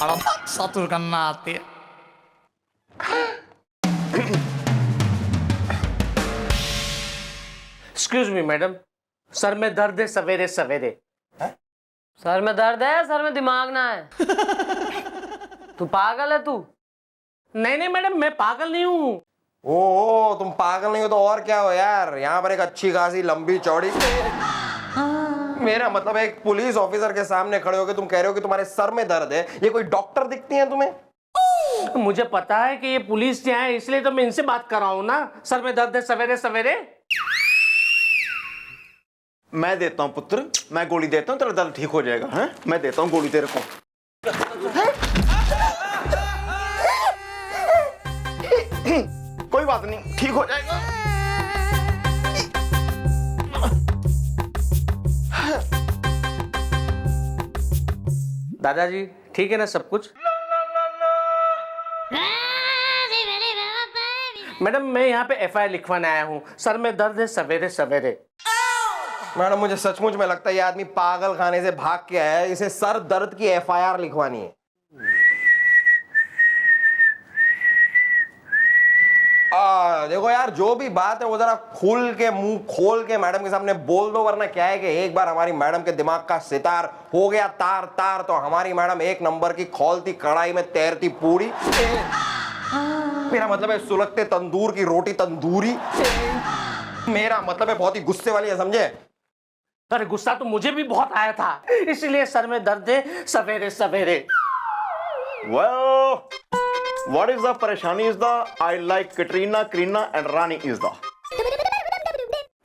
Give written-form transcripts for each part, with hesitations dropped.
बड़ा सतुर करना आती है। एक्सक्यूज मी मैडम, सर में दर्द है सवेरे सवेरे। सर में दर्द है, सर में दिमाग ना है। तू पागल है तू? नहीं नहीं मैडम, मैं पागल नहीं हूँ। ओ तुम पागल नहीं हो तो और क्या हो यार। यहाँ पर एक अच्छी खासी लंबी चौड़ी, मेरा मतलब एक पुलिस ऑफिसर के सामने खड़े होकर तुम कह रहे हो कि तुम्हारे सर में दर्द है। ये कोई डॉक्टर दिखती है तुम्हें? मुझे पता है कि ये पुलिस यहाँ है, इसलिए तो मैं इनसे बात कर रहा हूँ ना। सर में दर्द है सवेरे सवेरे। मैं देता हूँ पुत्र, मैं गोली देता हूँ, तेरा दर्द ठीक हो जाएगा। हैं? मैं देता हूँ गोली तेरे को। कोई बात नहीं, ठीक हो जाएगा। दादाजी ठीक है ना सब कुछ? मैडम मैं यहाँ पे एफआईआर लिखवाने आया हूँ, सर में दर्द है सवेरे सवेरे। मैडम मुझे सचमुच में लगता है ये आदमी पागल खाने से भाग के आया है। इसे सर दर्द की एफआईआर लिखवानी है। देखो यार, जो भी बात है वो जरा खुल के मुंह खोल के मैडम के सामने बोल दो, वरना क्या है कि एक बार हमारी मैडम के दिमाग का सितार हो गया तार तार तो हमारी मैडम एक नंबर की खौलती कढ़ाई में तैरती पूरी। मेरा मतलब है सुलगते तंदूर की रोटी तंदूरी। मेरा मतलब है बहुत ही गुस्से वाली है, समझे? अरे गुस्सा तो मुझे भी बहुत आया था, इसलिए सर में दर्द है सवेरे सवेरे। Well, what is the परेशानी is the I like Katrina, Kareena and Rani is the।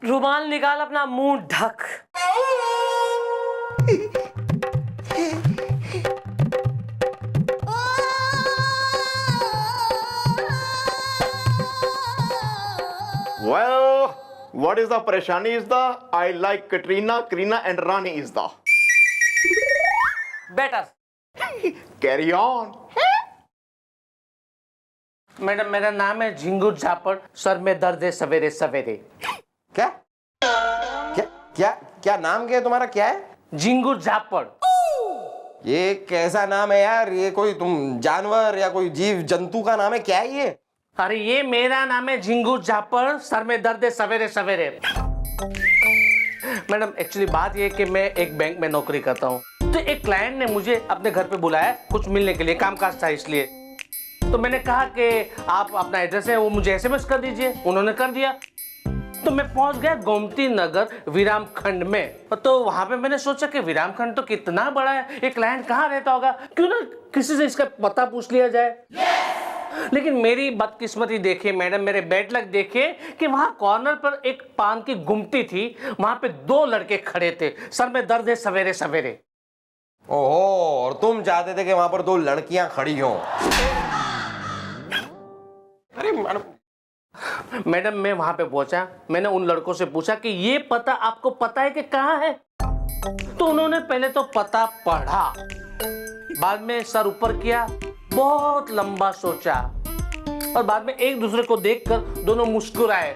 रुमाल निकाल, अपना मुंह ढक। Well, what is the परेशानी is the I like Katrina, Kareena and Rani is the। Better. Carry on। Madam मेरा नाम है झिंगुर झापड़, सर में दर्द है सवेरे सवेरे। क्या क्या क्या क्या नाम क्या है तुम्हारा? क्या है? झिंगुर झापड़। ये कैसा नाम है यार? ये कोई तुम जानवर या कोई जीव जंतु का नाम है? क्या है ये? अरे ये मेरा नाम है झिंगुर झापड़, सर में दर्द है सवेरे सवेरे। मैडम एक्चुअली बात ये है कि मैं एक बैंक में नौकरी करता हूँ, तो एक क्लाइंट ने मुझे अपने घर पे बुलाया कुछ मिलने के लिए, कामकाज था इसलिए। तो मैंने कहा कि आप अपना एड्रेस है वो मुझे एसएमएस कर दीजिए। उन्होंने कर दिया, तो मैं पहुंच गया गोमती नगर विराम खंड में। तो वहां पे मैंने सोचा कि विराम खंड तो कितना बड़ा है, ये क्लाइंट कहाँ रहता होगा, क्यों ना किसी से इसका पता पूछ लिया जाए। लेकिन मेरी बदकिस्मती देखिए मैडम, मेरे बैड लक देखिए कि वहां कॉर्नर पर एक पान की गुमटी थी, वहां पे दो लड़के खड़े थे, सर में दर्द है सवेरे सवेरे। ओहो, और तुम चाहते थे कि वहां पर दो लड़कियां खड़ी हों? अरे मैडम मैं वहां पे पहुंचा, मैंने उन लड़कों से पूछा कि ये पता आपको पता है कि कहाँ है? तो उन्होंने पहले तो पता पढ़ा, बाद में सर ऊपर किया, बहुत लंबा सोचा, और बाद में एक दूसरे को देखकर दोनों मुस्कुराए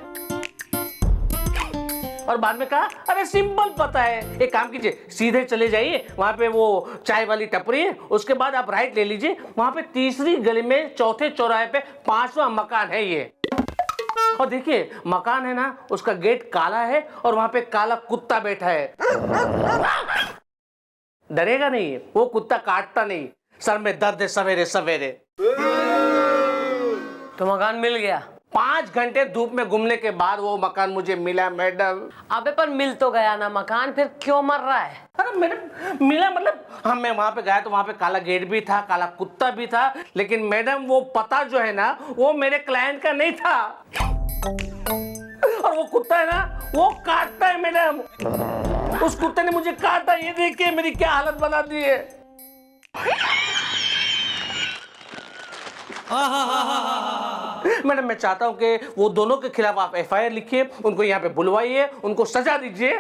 और बाद में कहा अरे सिंपल पता है, एक काम कीजिए सीधे चले जाइए, वहां पे वो चाय वाली टपरी है, उसके बाद आप राइट ले लीजिए, वहां पे तीसरी गली में चौथे चौराहे पे 5वां मकान है ये। और देखिए मकान है ना, उसका गेट काला है और वहां पे काला कुत्ता बैठा है। डरेगा नहीं, वो कुत्ता काटता नहीं, सर में दर्द है सवेरे सवेरे। तो मकान मिल गया? 5 घंटे धूप में घूमने के बाद वो मकान मुझे मिला मैडम। अबे पर मिल तो गया ना मकान, फिर क्यों मर रहा है? अरे मैडम मिला मतलब, हाँ मैं वहां पे गया तो वहां पे काला गेट भी था, काला कुत्ता भी था, लेकिन मैडम वो पता जो है ना वो मेरे क्लाइंट का नहीं था, और वो कुत्ता है ना वो काटता है मैडम। उस कुत्ते ने मुझे काटा, ये देखिए मेरी क्या हालत बना दी है। मैडम मैं चाहता हूं कि वो दोनों के खिलाफ आप एफआईआर लिखिए, उनको यहाँ पे बुलवाइए, उनको सजा दीजिए।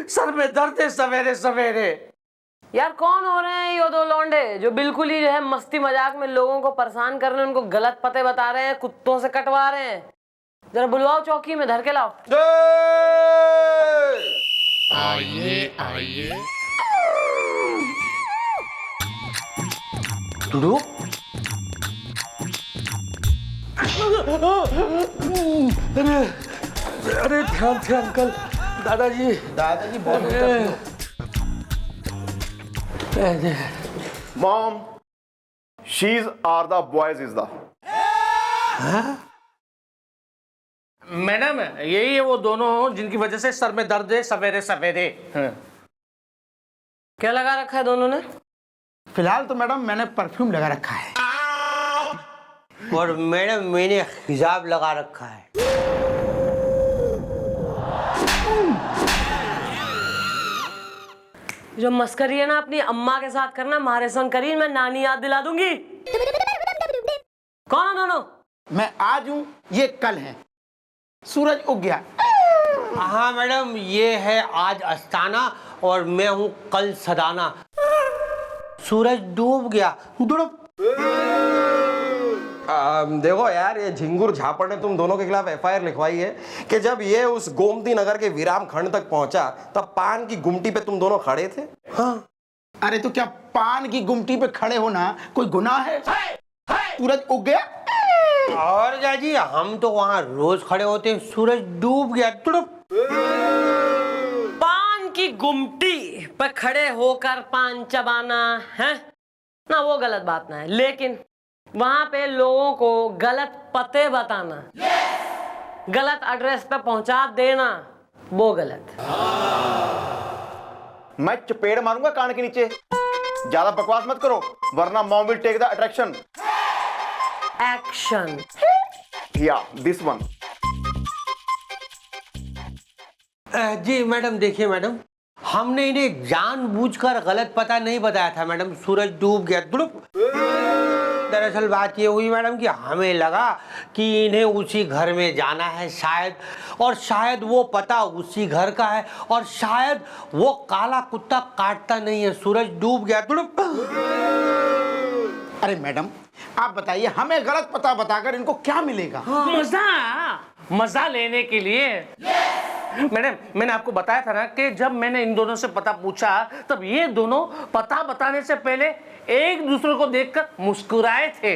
सर में दर्द है सवेरे सवेरे। यार कौन हो रहे हैं ये दो लौंडे जो बिल्कुल ही जो है मस्ती मजाक में लोगों को परेशान कर रहे हैं, उनको गलत पते बता रहे हैं, कुत्तों से कटवा रहे हैं? जरा बुलवाओ, चौकी में धर के लाओ। आइए आइए डूब। अरे अरे ध्यान से अंकल, दादाजी बहुत Mom, she's are the boys is the. Madam यही है वो दोनों जिनकी वजह से सर में दर्द है सवेरे सवेरे। क्या लगा रखा है दोनों ने? फिलहाल तो मैडम मैंने परफ्यूम लगा रखा है। और मैडम मैंने हिजाब लगा रखा है। जो मस्करी है ना अपनी अम्मा के साथ करना, हमारे संग करी, मैं नानी याद दिला दूंगी। कौन है दोनों? मैं आज हूँ, ये कल है। सूरज उग गया। हाँ मैडम, ये है आज अस्ताना और मैं हूँ कल सदाना। सूरज डूब गया। डूब। देखो यार, ये झिंगुर झापड़ ने तुम दोनों के खिलाफ एफआईआर लिखवाई है कि जब ये उस गोमती नगर के विराम खंड तक पहुंचा तब पान की गुमटी पे तुम दोनों खड़े थे। हाँ। अरे तो क्या पान की गुमटी पे खड़े होना कोई गुनाह है? सूरज उग गया। और क्या जी, हम तो वहाँ रोज खड़े होते हैं। सूरज डूब गया। डूब। पान की गुमटी पे खड़े होकर पान चबाना है ना, वो गलत बात ना है, लेकिन वहां पे लोगों को गलत पते बताना, गलत एड्रेस पे पहुंचा देना, वो गलत। मैं चपेड़ मारूंगा कान के नीचे। ज्यादा बकवास मत करो वरना mom will take the attraction. Action. या दिस वन। जी मैडम, देखिए मैडम, हमने इन्हें जानबूझकर गलत पता नहीं बताया था मैडम। सूरज डूब गया। डूब। दरअसल बात ये हुई मैडम कि हमें लगा कि इन्हें उसी घर में जाना है शायद, और शायद वो पता उसी घर का है, और शायद वो काला कुत्ता काटता नहीं है। सूरज डूब गया। डूब। अरे मैडम आप बताइए, हमें गलत पता बताकर इनको क्या मिलेगा? मजा लेने के लिए। मैडम मैंने आपको बताया था ना कि जब मैंने इन दोनों से पता पूछा तब ये दोनों पता बताने से पहले एक दूसरे को देखकर मुस्कुराए थे।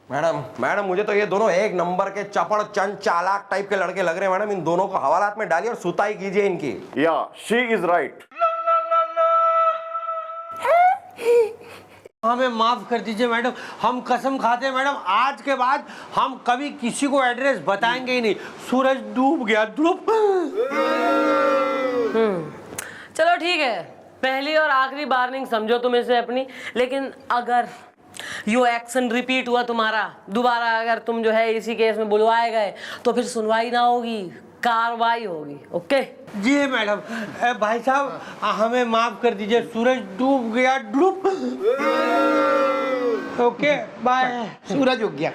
मैडम मुझे तो ये दोनों एक नंबर के चपड़ चंद चालाक टाइप के लड़के लग रहे हैं मैडम। इन दोनों को हवालात में डालिए और सुताई कीजिए इनकी। या शी इज राइट। हमें माफ कर दीजिए मैडम, हम कसम खाते हैं मैडम, आज के बाद हम कभी किसी को एड्रेस बताएंगे ही नहीं। सूरज डूब गया। डूब। चलो ठीक है, पहली और आखिरी वार्निंग समझो तुम इसे अपनी, लेकिन अगर यो एक्शन रिपीट हुआ तुम्हारा, दोबारा अगर तुम जो है इसी केस में बुलवाए गए तो फिर सुनवाई ना होगी, कार्रवाई होगी। ओके जी मैडम। भाई साहब हमें माफ कर दीजिए, सूरज डूब गया। डूब। Okay bye. सूरज उग गया।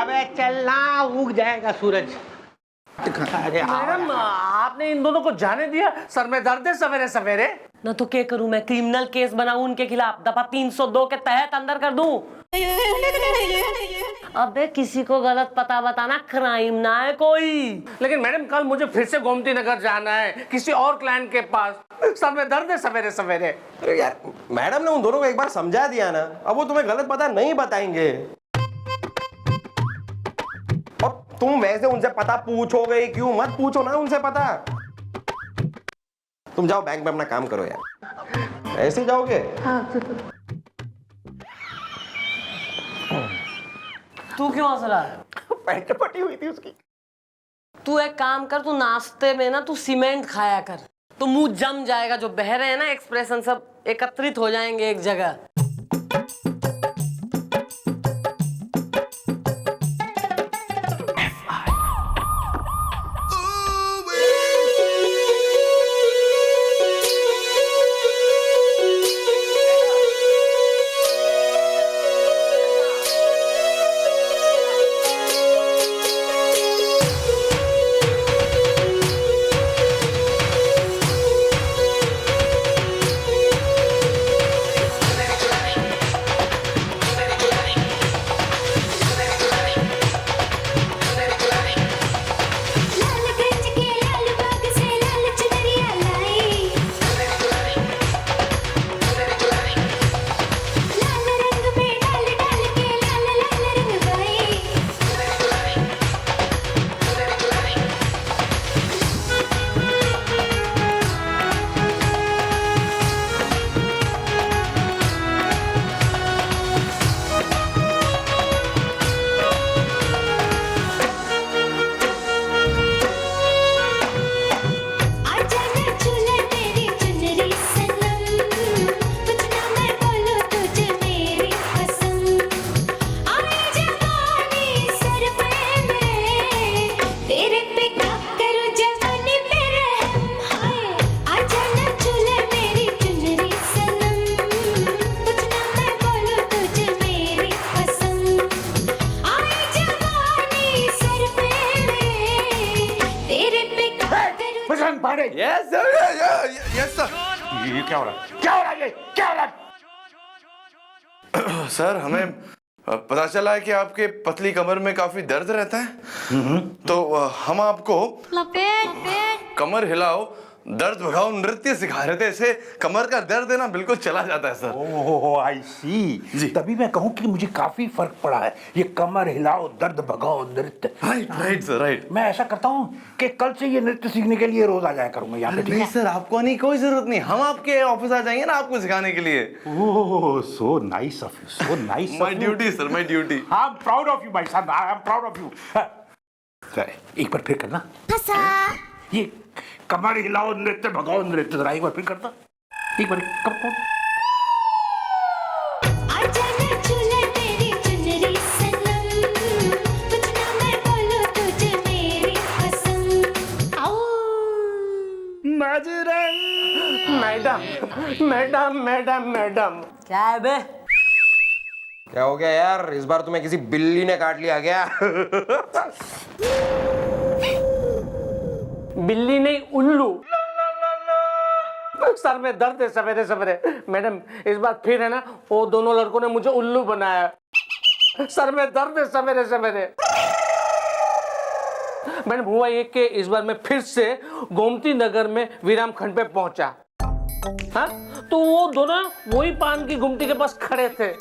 अबे चलना, उग जाएगा सूरज। अरे मैडम आपने इन दोनों को जाने दिया, सर में दर्द है सवेरे सवेरे। ना तो क्या करूं मैं, क्रिमिनल केस बनाऊं उनके खिलाफ, दफा 302 के तहत अंदर कर दूं। अबे किसी को गलत पता बताना क्राइम ना है कोई। लेकिन मैडम कल मुझे फिर से गोमती नगर जाना है किसी और क्लाइंट के पास, सर में दर्द है सवेरे सवेरे। अरे यार मैडम ने उन दोनों को एक बार समझा दिया ना, अब वो तुम्हें गलत पता नहीं बताएंगे। और तुम वैसे उनसे पता पूछोगे ही क्यों? मत पूछो ना उनसे पता। तुम जाओ बैंक में अपना काम करो यार। ऐसे जाओगे? तू क्यों हंस रहा है? पैंट फटी हुई थी उसकी। तू एक काम कर, तू नाश्ते में ना तू सीमेंट खाया कर, तो मुंह जम जाएगा, जो बह रहे हैं ना एक्सप्रेशन सब एकत्रित हो जाएंगे एक जगह। Yes sir. ये क्या हो रहा है? क्या हो रहा है ये? क्या हो रहा है? सर हमें पता चला है कि आपके पतली कमर में काफी दर्द रहता है, तो हम आपको कमर हिलाओ दर्द भगाओ नृत्य सिखा रहे थे। इससे कमर का दर्द है ना बिल्कुल चला जाता है सर। ओह आई सी, तभी मैं कहूँ कि मुझे काफी फर्क पड़ा है। ये कमर हिलाओ दर्द भगाओ नृत्य। Right sir right. मैं ऐसा करता हूँ कि कल से ये नृत्य सीखने के लिए रोज आ जाया करूंगा यहाँ पे, ठीक नहीं है? सर आपको आने की कोई जरूरत नहीं, हम आपके ऑफिस आ जाएंगे ना आपको सिखाने के लिए। Oh so nice of you, so nice. My duty sir, my duty. I am proud of you भाई साहब, I am proud of you. एक बार फिर करना ये कमर हिलाओ नृत्य भगाओ नृत्य, जरा एक बार फिर करना, एक बार कर। Madam madam madam madam. क्या है बे? क्या हो गया यार, इस बार तुम्हें किसी बिल्ली ने काट लिया क्या? बिल्ली नहीं उल्लू। सर में दर्द है सवेरे सवेरे। मैडम इस बार फिर है ना वो दोनों लड़कों ने मुझे उल्लू बनाया। सर में दर्द है सवेरे सवेरे। मैडम हुआ ये कि इस बार मैं फिर से गोमती नगर में विराम खंड पे पहुंचा। हाँ तो वो दोनों वही पान की गुमटी के पास खड़े थे।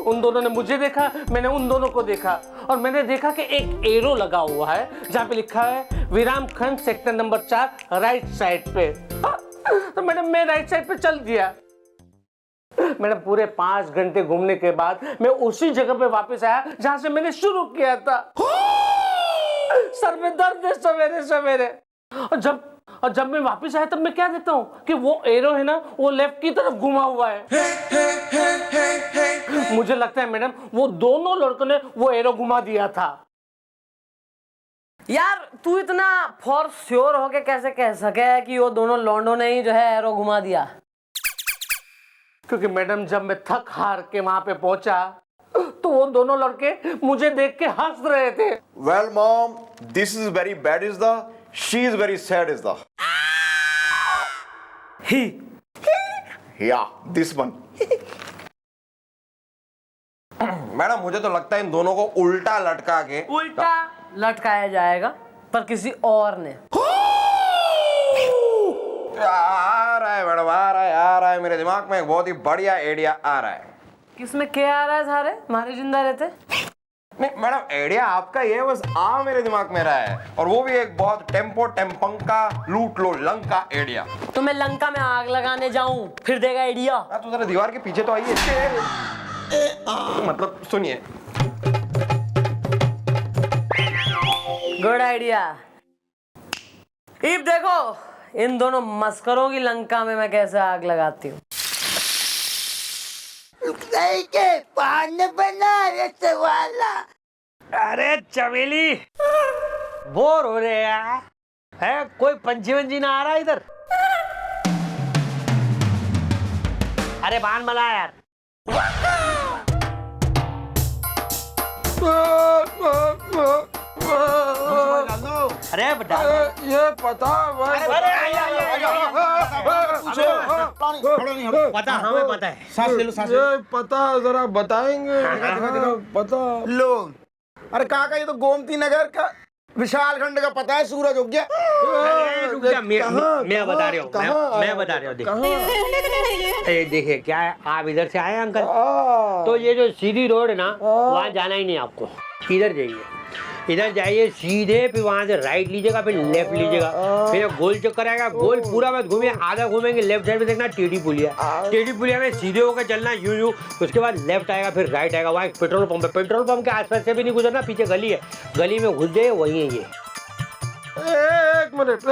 उन दोनों ने मुझे देखा, मैंने उन दोनों को देखा, और मैंने देखा कि एक एरो लगा हुआ है जहाँ पे लिखा है विराम खंड सेक्टर नंबर 4 राइट साइड पे। तो मैडम मैं राइट साइड पे चल दिया। मैडम पूरे 5 घंटे घूमने के बाद मैं उसी जगह पे वापस आया जहां से मैंने शुरू किया था। सर में दर्द है सवेरे सवेरे। और जब मैं वापस आया तब मैं क्या देखता हूँ कि वो एरो है ना वो लेफ्ट की तरफ घुमा हुआ है। मुझे लगता है मैडम वो दोनों लड़कों ने वो एरो घुमा दिया था। यार तू इतना फॉर श्योर होके कैसे कह सके कि वो दोनों लौंडों ने ही जो है एरो घुमा दिया? क्योंकि मैडम जब मैं थक हार के वहां पे पहुंचा तो वो दोनों लड़के मुझे देख के हंस रहे थे। Well, mom, this is very bad is the, she is very sad is the. He Yeah, this one. Madam मुझे तो लगता है इन दोनों को उल्टा लटका के उल्टा लटकाया जाएगा पर किसी और ने। आ रहा है मैडम, आ रहा है मेरे दिमाग में एक बहुत ही बढ़िया आइडिया आ रहा है। किसमें क्या आ रहा है? सारे मारे जिंदा रहते। नहीं मैडम आइडिया आपका ये बस मेरे दिमाग में रहा है, और वो भी एक बहुत टेम्पो टेम्पंका लूट लो लंका आइडिया। तो मैं लंका में आग लगाने जाऊं फिर देगा आइडिया? तो जरा दीवार के पीछे तो आइए। मतलब सुनिए। Good idea. इब देखो इन दोनों मस्करों की लंका में मैं कैसे आग लगाती हूँ। अरे चमेली बोर हो रहे यार, है कोई पंछी वंछी ना आ रहा इधर? अरे बाण बना यार। अरे बता ये पता पता, हमें पता है। सांस ले लो, सांस ले ये पता जरा बताएंगे? पता लो। अरे काका ये तो गोमती नगर का विशाल खंड का पता है, सूरज उग गया। मैं बता रहा हूँ, मैं बता रहा हूँ। देखिए क्या है, आप इधर से आए अंकल, तो ये जो सीधी रोड है ना वहाँ जाना ही नहीं आपको। इधर जाइए, इधर जाइए सीधे, फिर वहां से राइट लीजिएगा, फिर लेफ्ट लीजिएगा, फिर गोल चक्कर आएगा। गोल पूरा मत घूमिए, आधा घूमेंगे। लेफ्ट साइड में देखना टेढ़ी पुलिया, टेढ़ी पुलिया में सीधे होकर चलना यूं। उसके बाद लेफ्ट आएगा, फिर राइट आएगा। वहाँ एक पेट्रोल पंप है, पेट्रोल पंप के आसपास से भी नहीं गुजरना, पीछे गली है, गली में घुस जाइए, वही है ये। एक मिनट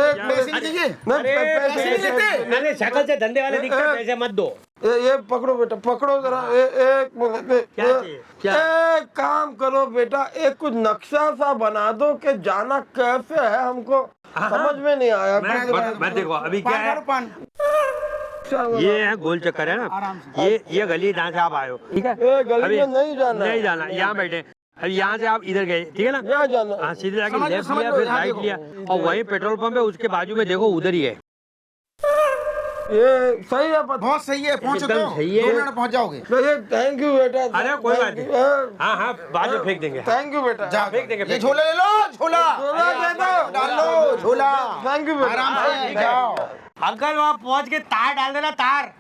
मैंने शक्ल से धंधे वाले दिखते हैं, पैसे मत दो। ये पकड़ो बेटा, पकड़ो जरा। एक मिनट, एक काम करो बेटा, एक कुछ नक्शा सा बना दो कि जाना कैसे है, हमको समझ में नहीं आया। मैं देखो अभी क्या है, ये है गोल चक्कर है ना, ये गली जहाँ से आप आए हो, ठीक है? गली में नहीं जाना, नहीं जाना, यहाँ बैठे। अब यहाँ से आप इधर गए, ठीक है ना? यहाँ जाना। हाँ, सीधे जाके समझ लेफ्ट लो, लिया, फिर यहाँ राइट देखो। लिया, और वहीं पेट्रोल पंप है, उसके बाजू में देखो, उधर ही है। ये सही है, बहुत सही है, पहुंच एकदम सही है। 2 मिनट पहुंच जाओगे। थैंक यू बेटा। अरे कोई बात नहीं, हाँ हाँ, बाद में फेंक देंगे। थैंक यू बेटा। जा फेंक देंगे, ये फेंक झोला ले लो, झोला डाल लो, झोला। थैंक यू बेटा। आराम से जाओ। अंकल वहाँ पहुँच के तार डाल देना, तार।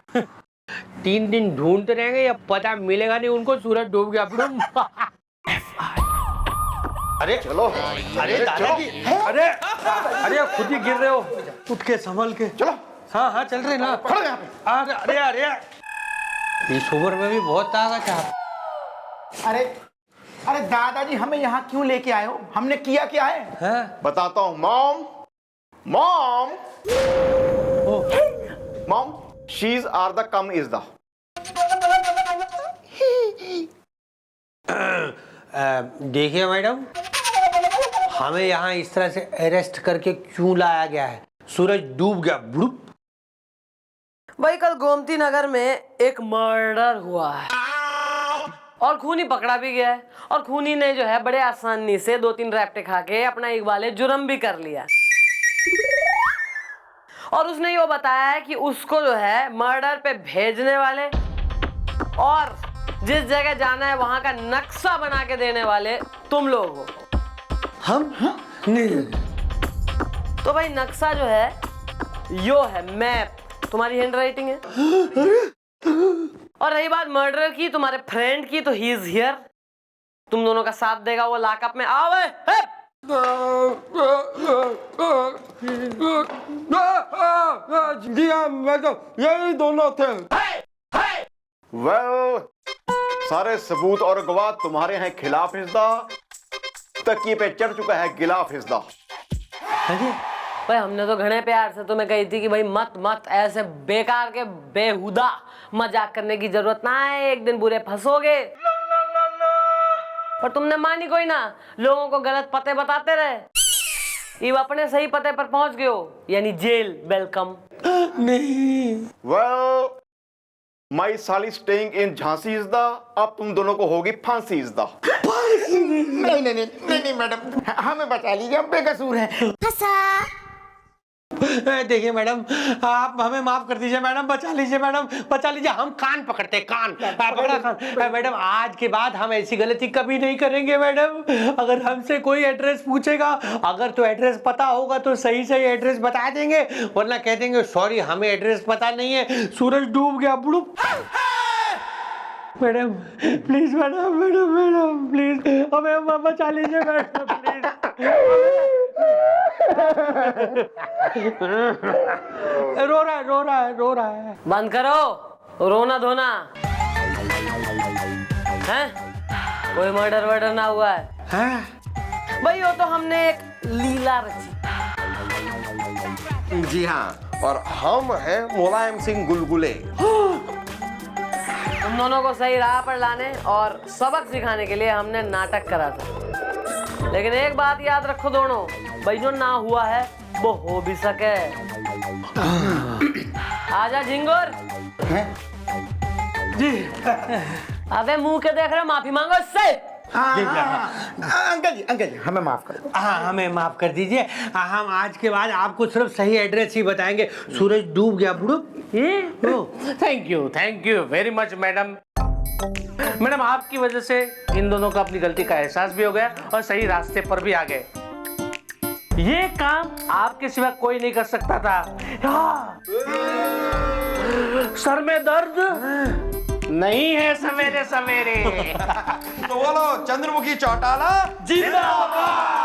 3 दिन ढूंढते रहेंगे, या पता मिलेगा नहीं उनको, सूरज डूब गया। अरे चलो अरे दादाजी, अरे अरे खुद ही गिर रहे हो, उठ के संभल के चलो। हाँ हाँ चल रहे ना। अरे अरे अरे इस उम्र में भी बहुत ताकत है। अरे अरे दादाजी, हमें यहाँ क्यों लेके आए हो? हमने किया क्या है? हाँ? बताता हूँ। Mom mom mom, she's are the come is the. देखिए मैडम, हमें यहाँ इस तरह से अरेस्ट करके क्यों लाया गया है? सूरज डूब गया, बुड़ुप। भाई कल गोमती नगर में एक मर्डर हुआ है और खूनी पकड़ा भी गया है, और खूनी ने जो है बड़े आसानी से 2-3 रैप्टे खा के अपना इकबाल जुर्म भी कर लिया। और उसने ये बताया है कि उसको जो है मर्डर पे भेजने वाले और जिस जगह जाना है वहां का नक्शा बना के देने वाले तुम लोग हो। हम नहीं। तो भाई नक्शा जो है यो है मैप, तुम्हारी हैंड राइटिंग है। और रही बात मर्डर की, तुम्हारे फ्रेंड की, तो ही इज हियर, तुम दोनों का साथ देगा वो लॉकअप में। आओ जी हाँ, मैं तो यही दोनों थे। वेल, सारे सबूत और गवाह तुम्हारे हैं खिलाफ हिस्दा, तकिए पे चढ़ चुका है गिलाफ हिस्दा। भाई हमने तो घने प्यार से तुम्हें कही थी कि भाई मत मत ऐसे बेकार के बेहुदा मजाक करने की जरूरत ना है, एक दिन बुरे फंसोगे। पर तुमने मानी कोई ना, लोगों को गलत पते बताते रहे, ये अपने सही पते पर पहुंच गए हो, यानी जेल। वेलकम। नहीं। वेल, माई साली staying in Jhansi is the, अब तुम दोनों को होगी फांसी इज द। नहीं मैडम, हमें बचा लीजिए, हम बेकसूर हैं। देखिए मैडम, आप हमें माफ कर दीजिए मैडम, बचा लीजिए मैडम, बचा लीजिए। हम कान पकड़ते, कान पकड़ा कान। मैडम आज के बाद हम ऐसी गलती कभी नहीं करेंगे मैडम। अगर हमसे कोई एड्रेस पूछेगा, अगर तो एड्रेस पता होगा तो सही सही एड्रेस बता देंगे, वरना कह देंगे सॉरी हमें एड्रेस पता नहीं है, सूरज डूब गया, बुड़ुप। Madam please, madam madam madam please हमें बचा लीजिए मैडम, प्लीज। रो रहा है। बंद करो रोना धोना, हैं? कोई मर्डर वर्डर ना हुआ है भाई, वो तो हमने एक लीला रची। जी हाँ, और हम हैं मुलायम सिंह गुलगुले। तुम दोनों को सही राह पर लाने और सबक सिखाने के लिए हमने नाटक करा था, लेकिन एक बात याद रखो दोनों, भाई जो ना हुआ है वो हो भी सके। आजा झिंगुर जी। अबे मुंह के देख रहे, माफी मांगो इससे। अंकल जी हमें माफ कर दो। हाँ हमें माफ कर दीजिए, हम आज के बाद आपको सिर्फ सही एड्रेस ही बताएंगे। सूरज डूब गया, बुड़ुप। Thank you very much madam. Madam आपकी वजह से इन दोनों को अपनी गलती का एहसास भी हो गया और सही रास्ते पर भी आ गए। ये काम आपके सिवा कोई नहीं कर सकता था। सर में दर्द नहीं है सवेरे सवेरे। तो बोलो चंद्रमुखी चौटाला जिंदाबाद।